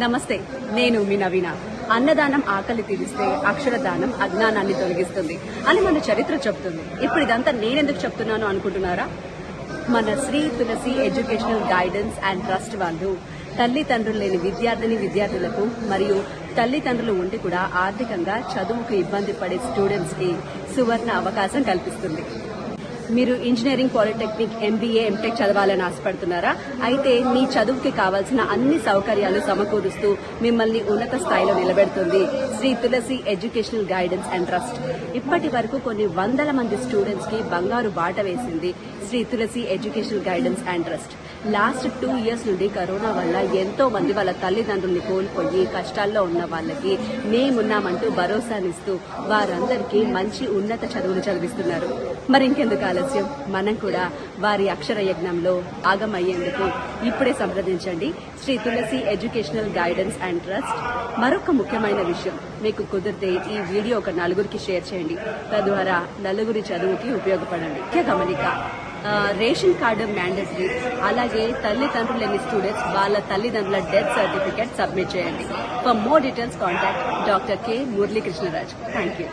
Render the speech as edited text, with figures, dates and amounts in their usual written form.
నమస్తే, నేను మీ నవీన. అన్నదానం ఆకలి తీరిస్తే అక్షరదానం అజ్ఞానాన్ని తొలగిస్తుంది అని మన చరిత్ర చెప్తుంది. ఇప్పుడు ఇదంతా నేనెందుకు చెప్తున్నాను అనుకుంటున్నారా? మన Shri Tulasi educational guidance and trust వాళ్ళు తల్లిదండ్రులు లేని విద్యార్థులకు మరియు తల్లిదండ్రులు ఉండి కూడా ఆర్థికంగా చదువుకు ఇబ్బంది పడే స్టూడెంట్స్ కి సువర్ణ అవకాశం కల్పిస్తుంది. మీరు ఇంజనీరింగ్, పాలిటెక్నిక్, ఎంబీఏ, ఎంటెక్ చదవాలని ఆశపడుతున్నారా? అయితే మీ చదువుకి కావాల్సిన అన్ని సౌకర్యాలు సమకూరుస్తూ మిమ్మల్ని ఉన్నత స్థాయిలో నిలబెడుతుంది Shri Tulasi educational guidance and trust. ఇప్పటి వరకు కొన్ని వందల మంది స్టూడెంట్స్ కి బంగారు బాట వేసింది Sri Tulasi educational guidance and trust. Last 2 years నుండి కరోనా వల్ల ఎంతో మంది వాళ్ళ తల్లిదండ్రుల్ని కోల్పోయి కష్టాల్లో ఉన్న వాళ్ళకి మేమున్నామంటూ భరోసానిస్తూ వారందరికీ మంచి ఉన్నత చదువులు చదివిస్తున్నారు. మరి ఇంకెందుకు ఆలస్యం, మనం కూడా వారి అక్షర యజ్ఞంలో భాగమయ్యేందుకు ఇప్పుడే సంప్రదించండి Shri Tulasi educational guidance and trust. మరొక ముఖ్యమైన విషయం, మీకు కుదిరితే ఈ వీడియో ఒక నలుగురికి షేర్ చేయండి. తద్వారా నలుగురి చదువుకి ఉపయోగపడండి. ముఖ్య గమనిక, రేషన్ కార్డు మ్యాండేటరీ. అలాగే తల్లిదండ్రులు లేని స్టూడెంట్స్ వాళ్ళ తల్లిదండ్రుల డెత్ సర్టిఫికేట్ సబ్మిట్ చేయండి. For more details contact doctor K Muralikrishnaraj. Thank you.